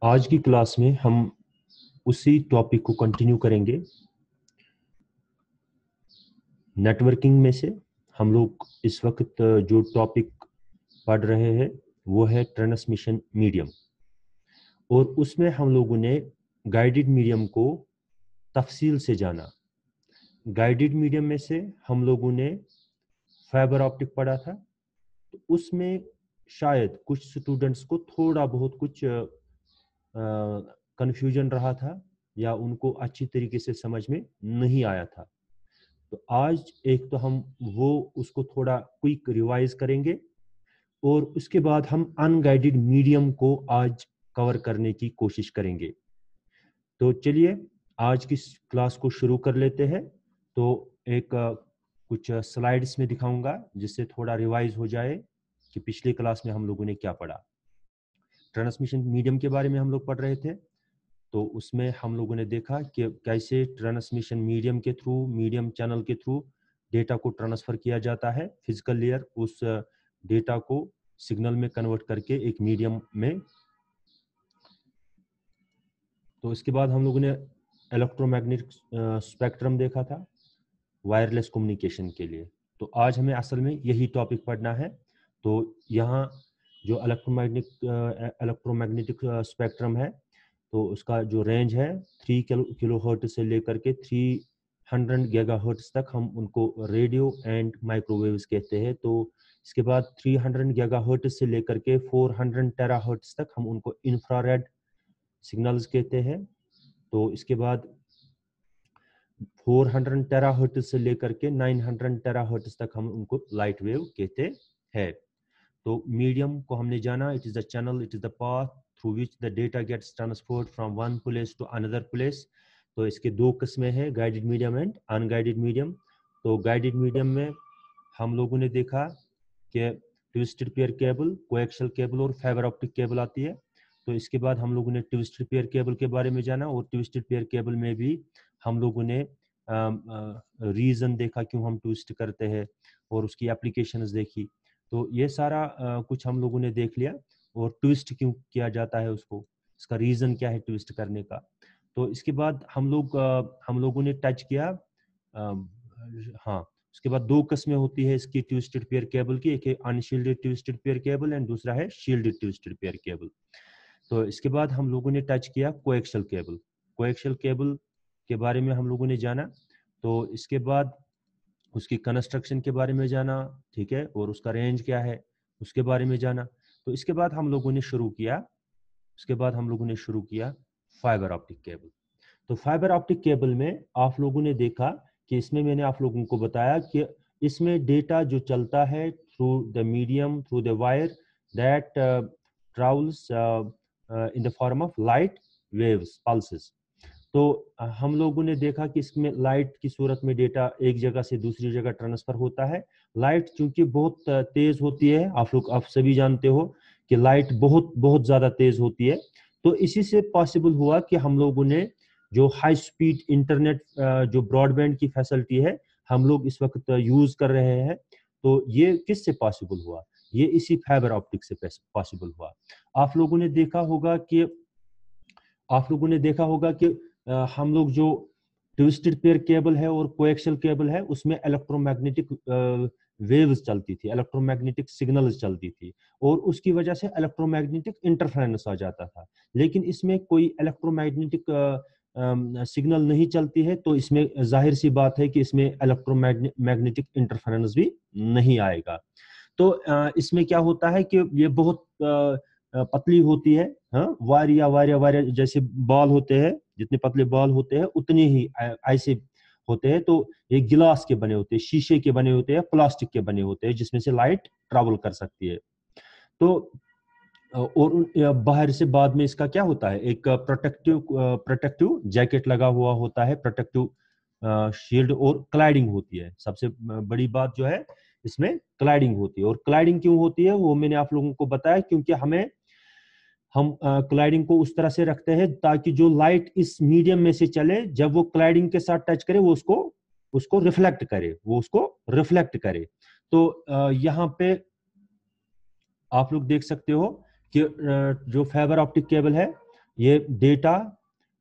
आज की क्लास में हम उसी टॉपिक को कंटिन्यू करेंगे। नेटवर्किंग में से हम लोग इस वक्त जो टॉपिक पढ़ रहे हैं वो है ट्रांसमिशन मीडियम, और उसमें हम लोगों ने गाइडेड मीडियम को तफसील से जाना। गाइडेड मीडियम में से हम लोगों ने फाइबर ऑप्टिक पढ़ा था, तो उसमें शायद कुछ स्टूडेंट्स को थोड़ा बहुत कुछ कंफ्यूजन रहा था या उनको अच्छी तरीके से समझ में नहीं आया था। तो आज एक तो हम वो उसको थोड़ा क्विक रिवाइज करेंगे, और उसके बाद हम अनगाइडेड मीडियम को आज कवर करने की कोशिश करेंगे। तो चलिए आज की क्लास को शुरू कर लेते हैं। तो एक कुछ स्लाइड्स में दिखाऊंगा जिससे थोड़ा रिवाइज हो जाए कि पिछली क्लास में हम लोगों ने क्या पढ़ा। ट्रांसमिशन मीडियम के बारे में हम लोग पढ़ रहे थे, तो उसमें हम लोगों ने देखा कि कैसे ट्रांसमिशन मीडियम के थ्रू, मीडियम चैनल के थ्रू डेटा को ट्रांसफर किया जाता है। फिजिकल लेयर उस डेटा को सिग्नल में कन्वर्ट करके एक मीडियम में। तो इसके बाद हम लोगों ने इलेक्ट्रोमैग्नेटिक स्पेक्ट्रम देखा था वायरलेस कम्युनिकेशन के लिए। तो आज हमें असल में यही टॉपिक पढ़ना है। तो यहाँ जो इलेक्ट्रोमैग्नेटिक स्पेक्ट्रम है, तो उसका जो रेंज है 3 किलो हर्ट्ज से लेकर के 300 गीगाहर्ट्ज तक हम उनको रेडियो एंड माइक्रोवेव्स कहते हैं। तो इसके बाद 300 गीगाहर्ट्ज से लेकर के 400 टेराहर्ट्ज तक हम उनको इंफ्रारेड सिग्नल्स कहते हैं। तो इसके बाद 400 टेराहर्ट्ज से लेकर के 900 टेराहर्ट्ज तक हम उनको लाइट वेव कहते हैं। तो मीडियम को हमने जाना, it is the channel, it is the path through which the data gets transferred from one place to another place. तो इसके दो किस्में हैं, guided medium and unguided medium. तो गाइडेड मीडियम में हम लोगों ने देखा कि twisted pair cable, coaxial cable और फाइबर ऑप्टिक केबल आती है। तो इसके बाद हम लोगों ने ट्विस्टेड पेयर केबल के बारे में जाना, और ट्विस्टेड पेयर केबल में भी हम लोगों ने रीजन देखा क्यों हम ट्विस्ट करते हैं, और उसकी एप्लीकेशंस देखी। तो ये सारा कुछ हम लोगों ने देख लिया, और ट्विस्ट क्यों किया जाता है उसको, इसका रीजन क्या है ट्विस्ट करने का। तो इसके बाद हम लोगों ने टच किया, हाँ, उसके बाद दो किस्में होती है इसकी ट्विस्टेड पेयर केबल की, एक है unshielded twisted pair cable and दूसरा है शील्डेड ट्विस्टेड पेयर केबल। तो इसके बाद हम लोगों ने टच किया कोएक्सियल केबल। कोएक्सियल केबल के बारे में हम लोगों ने जाना। तो इसके बाद उसकी कंस्ट्रक्शन के बारे में जाना, ठीक है, और उसका रेंज क्या है उसके बारे में जाना। तो इसके बाद हम लोगों ने शुरू किया फाइबर ऑप्टिक केबल। तो फाइबर ऑप्टिक केबल में आप लोगों ने देखा कि इसमें मैंने आप लोगों को बताया कि इसमें डेटा जो चलता है through the medium, through the wire that travels in the form of light waves, pulses. तो हम लोगों ने देखा कि इसमें लाइट की सूरत में डेटा एक जगह से दूसरी जगह ट्रांसफर होता है। लाइट चूंकि बहुत तेज होती है, आप सभी जानते हो कि लाइट बहुत बहुत ज्यादा तेज होती है। तो इसी से पॉसिबल हुआ कि हम लोगों ने जो हाई स्पीड इंटरनेट, जो ब्रॉडबैंड की फैसिलिटी है, हम लोग इस वक्त यूज कर रहे हैं। तो ये किससे पॉसिबल हुआ? ये इसी फाइबर ऑप्टिक से पॉसिबल हुआ। आप लोगों ने देखा होगा कि हम लोग जो ट्विस्टेड पेयर केबल है और कोएक्सियल केबल है, उसमें इलेक्ट्रोमैग्नेटिक वेव्स चलती थी, इलेक्ट्रोमैग्नेटिक सिग्नल्स चलती थी, और उसकी वजह से इलेक्ट्रोमैग्नेटिक इंटरफेरेंस आ जाता था। लेकिन इसमें कोई इलेक्ट्रोमैग्नेटिक सिग्नल नहीं चलती है, तो इसमें जाहिर सी बात है कि इसमें इलेक्ट्रोमैग्नेटिक इंटरफेरेंस भी नहीं आएगा। तो इसमें क्या होता है कि ये बहुत पतली होती है, हाँ, वायर जैसे बॉल होते हैं, जितने पतले बॉल होते हैं उतने ही ऐसे होते हैं। तो ये गिलास के बने होते हैं, शीशे के बने होते हैं, प्लास्टिक के बने होते हैं, जिसमें से लाइट ट्रैवल कर सकती है। तो और बाहर से बाद में इसका क्या होता है, एक प्रोटेक्टिव जैकेट लगा हुआ होता है, प्रोटेक्टिव शील्ड, और क्लाइडिंग होती है। सबसे बड़ी बात जो है इसमें क्लाइडिंग होती है। और क्लाइडिंग क्यों होती है वो मैंने आप लोगों को बताया, क्योंकि हम क्लाइडिंग को उस तरह से रखते हैं ताकि जो लाइट इस मीडियम में से चले, जब वो क्लाइडिंग के साथ टच करे वो उसको रिफ्लेक्ट करे। तो यहाँ पे आप लोग देख सकते हो कि जो फाइबर ऑप्टिक केबल है, ये डेटा,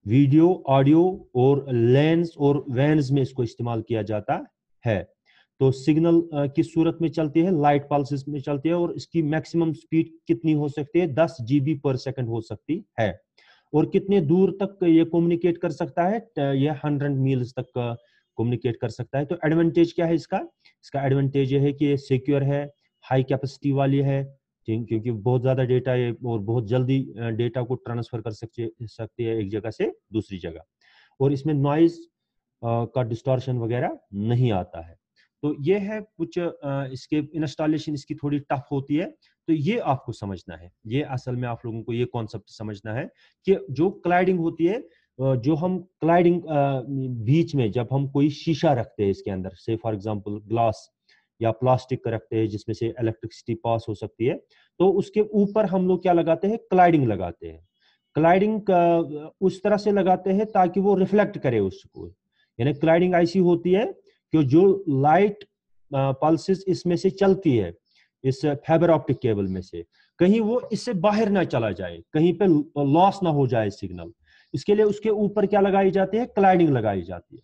वीडियो, ऑडियो और लेंस और वैन्स में इसको इस्तेमाल किया जाता है। तो सिग्नल किस सूरत में चलती है? लाइट पल्सेस में चलती है, और इसकी मैक्सिमम स्पीड कितनी हो सकती है? 10 GB पर सेकंड हो सकती है। और कितने दूर तक ये कम्युनिकेट कर सकता है? ये 100 मील्स तक कम्युनिकेट कर सकता है। तो एडवांटेज क्या है इसका? इसका एडवांटेज ये है कि ये सिक्योर है, हाई कैपेसिटी वाली है, क्योंकि बहुत ज्यादा डेटा है और बहुत जल्दी डेटा को ट्रांसफर कर सकती है एक जगह से दूसरी जगह, और इसमें नॉइज का डिस्टॉर्शन वगैरह नहीं आता है। तो ये है कुछ इसके इंस्टॉलेशन इसकी थोड़ी टफ होती है। तो ये आपको समझना है, ये असल में आप लोगों को ये कॉन्सेप्ट समझना है कि जो क्लाइडिंग होती है, जो हम क्लाइडिंग बीच में जब हम कोई शीशा रखते हैं इसके अंदर, से फॉर एग्जांपल ग्लास या प्लास्टिक का रखते हैं जिसमें से इलेक्ट्रिसिटी पास हो सकती है, तो उसके ऊपर हम लोग क्या लगाते हैं? क्लाइडिंग लगाते हैं। क्लाइडिंग उस तरह से लगाते हैं ताकि वो रिफ्लेक्ट करे उसको, यानी क्लाइडिंग ऐसी होती है कि जो लाइट पल्सेस इसमें से चलती है, इस फाइबर ऑप्टिक केबल में से, कहीं वो इससे बाहर ना चला जाए, कहीं पे लॉस ना हो जाए सिग्नल, इसके लिए उसके ऊपर क्या लगाई जाती है? क्लाइडिंग लगाई जाती है।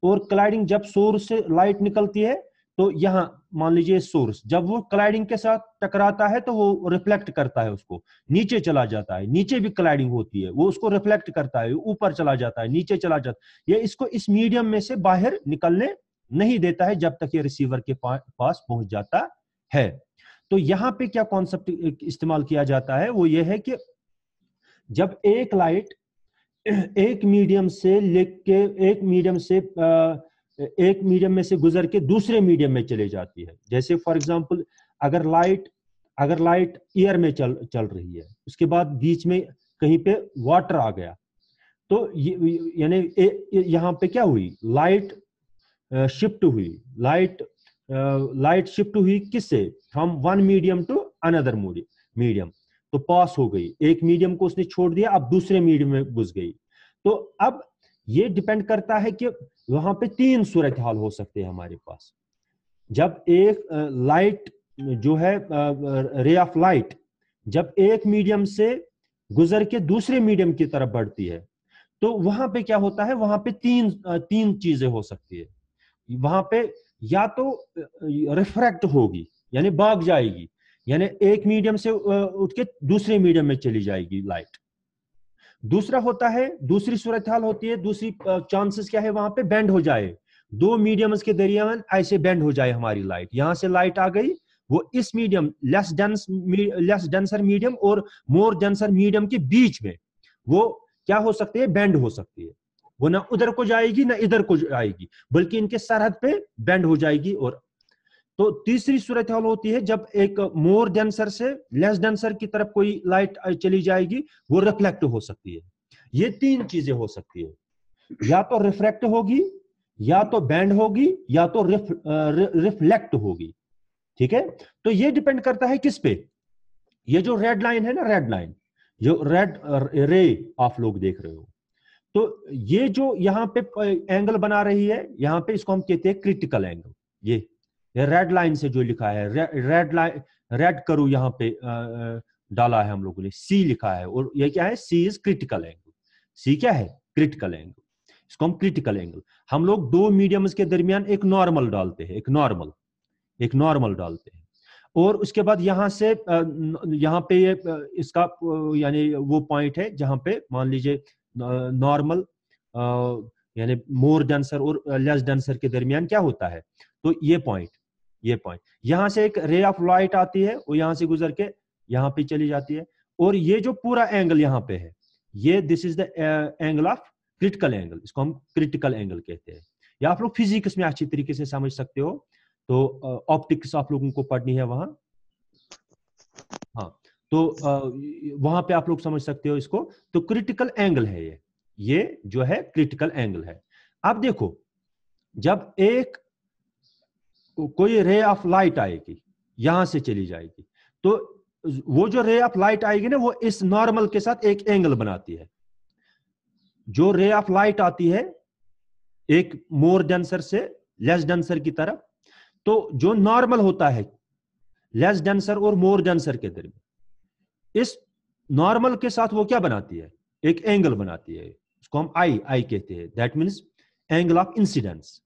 और क्लाइडिंग जब सोर्स से लाइट निकलती है, तो यहाँ मान लीजिए सोर्स जब वो क्लाइडिंग के साथ टकराता है तो वो रिफ्लेक्ट करता है, उसको नीचे चला जाता है, नीचे भी क्लाइडिंग होती है, वो उसको रिफ्लेक्ट करता है, ऊपर चला जाता है, नीचे चला जाता है, ये इसको इस मीडियम में से बाहर निकलने नहीं देता है जब तक ये रिसीवर के पास पहुंच जाता है। तो यहाँ पे क्या कॉन्सेप्ट इस्तेमाल किया जाता है? वो ये है कि जब एक लाइट एक मीडियम से लेके एक मीडियम में से गुजर के दूसरे मीडियम में चले जाती है, जैसे फॉर एग्जांपल अगर लाइट एयर में चल रही है, उसके बाद बीच में कहीं पे वाटर आ गया, तो यानी यहाँ पे क्या हुई? लाइट शिफ्ट हुई, लाइट शिफ्ट हुई किससे? From one medium to another medium, तो पास हो गई, एक मीडियम को उसने छोड़ दिया, अब दूसरे मीडियम में घुस गई। तो अब ये डिपेंड करता है कि वहां पे 3 सूरत हाल हो सकते हैं हमारे पास। जब एक लाइट जो है रे ऑफ लाइट जब एक मीडियम से गुजर के दूसरे मीडियम की तरफ बढ़ती है, तो वहां पे क्या होता है? वहां पे तीन चीजें हो सकती है। वहां पे या तो रिफ्रैक्ट होगी, यानी भाग जाएगी, यानी एक मीडियम से उठ के दूसरे मीडियम में चली जाएगी लाइट। दूसरा होता है, दूसरी सूरत हाल होती है, दूसरी चांसेस क्या है? वहां पे बेंड हो जाए, दो मीडियम्स के दरमियान ऐसे बेंड हो जाए हमारी लाइट, यहां से लाइट आ गई, वो इस मीडियम लेस डेंसर मीडियम और मोर डेंसर मीडियम के बीच में वो क्या हो सकती है? बेंड हो सकती है, वो ना उधर को जाएगी ना इधर को जाएगी, बल्कि इनके सरहद पे बेंड हो जाएगी। और तो तीसरी सूरत हाल होती है जब एक मोर डेंसर से लेस डेंसर की तरफ कोई लाइट चली जाएगी, वो रिफ्लेक्ट हो सकती है। ये 3 चीजें हो सकती है, या तो रिफ्रैक्ट होगी, या तो बैंड होगी, या तो रिफ्लेक्ट होगी। ठीक है, तो ये डिपेंड करता है किस पे? ये जो रेड लाइन है ना, रेड लाइन, जो रेड रे आप लोग देख रहे हो, तो ये जो यहाँ पे एंगल बना रही है, यहाँ पे इसको हम कहते हैं क्रिटिकल एंगल। ये रेड लाइन से जो लिखा है, रेड लाइन, रेड करो यहाँ पे डाला है हम लोगों ने, सी लिखा है, और ये क्या है? सी इज क्रिटिकल एंगल। सी क्या है? Critical angle. इसको हम क्रिटिकल एंगल, हम लोग दो मीडियम्स के दरमियान एक नॉर्मल डालते हैं, एक नॉर्मल डालते हैं, और उसके बाद यहां से यहाँ पे ये इसका यानी वो पॉइंट है जहां पे मान लीजिए नॉर्मल यानी मोर डेंसर और लेस डेंसर के दरमियान क्या होता है? तो ये पॉइंट यहां से एक रे ऑफ लाइट आती है, वो यहां से गुजर के यहां पे चली जाती है, और ये जो पूरा एंगल यहाँ पे है, ये this is the angle of critical angle, इसको हम क्रिटिकल एंगल कहते हैं। या आप लोग फिजिक्स में अच्छी तरीके से समझ सकते हो, तो ऑप्टिक्स आप लोगों को पढ़नी है वहां, हाँ, तो वहां पे आप लोग समझ सकते हो इसको। तो क्रिटिकल एंगल है ये जो है क्रिटिकल एंगल है। अब देखो, जब एक कोई रे ऑफ लाइट आएगी, यहां से चली जाएगी, तो वो जो रे ऑफ लाइट आएगी ना, वो इस नॉर्मल के साथ एक एंगल बनाती है। जो रे ऑफ लाइट आती है एक मोर डेंसर से लेस डेंसर की तरफ, तो जो नॉर्मल होता है लेस डेंसर और मोर डेंसर के दरमियान, इस नॉर्मल के साथ वो क्या बनाती है? एक एंगल बनाती है, उसको हम आई कहते हैं, that means angle of incidence,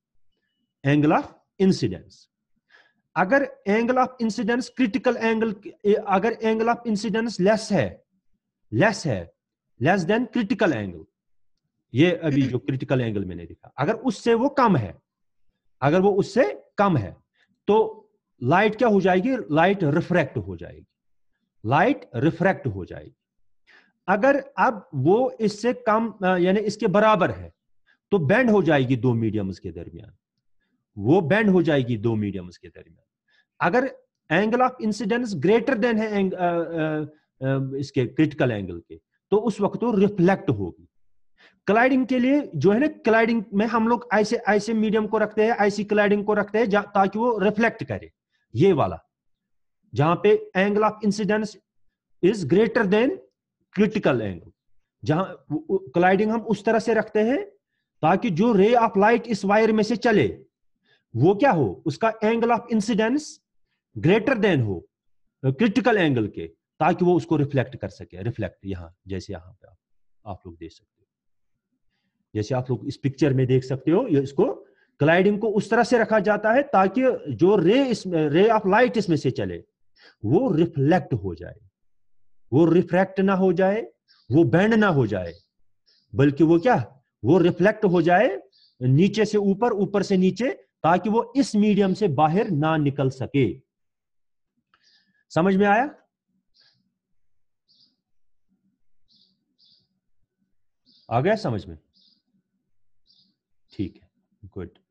angle of incidence. अगर angle of incidence critical angle, अगर एंगल ऑफ इंसिडेंस लेस है लेस देन क्रिटिकल एंगल, ये अभी जो क्रिटिकल एंगल मैंने दिखा, अगर उससे वो कम है, अगर वो उससे कम है, तो लाइट क्या हो जाएगी, लाइट रिफ्रैक्ट हो जाएगी, लाइट रिफ्रैक्ट हो जाएगी। अगर अब वो इससे कम यानी इसके बराबर है, तो बेंड हो जाएगी दो मीडियम्स के दरमियान, वो बेंड हो जाएगी दो मीडियम्स के दरमियान। अगर angle of incidence greater than है इसके क्रिटिकल एंगल के, तो उस वक्त वो रिफ्लेक्ट होगी। क्लाइडिंग के लिए जो है ना, क्लाइडिंग में हम लोग ऐसे ऐसे मीडियम को रखते हैं, ऐसी क्लाइडिंग को रखते हैं ताकि वो रिफ्लेक्ट करे, ये वाला, जहां पे angle of incidence is greater than critical angle, जहां क्लाइडिंग हम उस तरह से रखते हैं ताकि जो रे ऑफ लाइट इस वायर में से चले, वो क्या हो, उसका angle of incidence greater than हो क्रिटिकल एंगल के, ताकि वो उसको रिफ्लेक्ट कर सके। रिफ्लेक्ट यहां जैसे यहां पे आप लोग देख सकते हो, जैसे आप लोग इस पिक्चर में देख सकते हो, ये इसको क्लाइडिंग को उस तरह से रखा जाता है ताकि जो रे ऑफ लाइट इसमें से चले वो रिफ्लेक्ट हो जाए, वो रिफ्रैक्ट ना हो जाए, वो बेंड ना हो जाए, बल्कि वो क्या, वो रिफ्लेक्ट हो जाए नीचे से ऊपर, ऊपर से नीचे, ताकि वो इस मीडियम से बाहर ना निकल सके। समझ में आया? आ गया समझ में? ठीक है, गुड।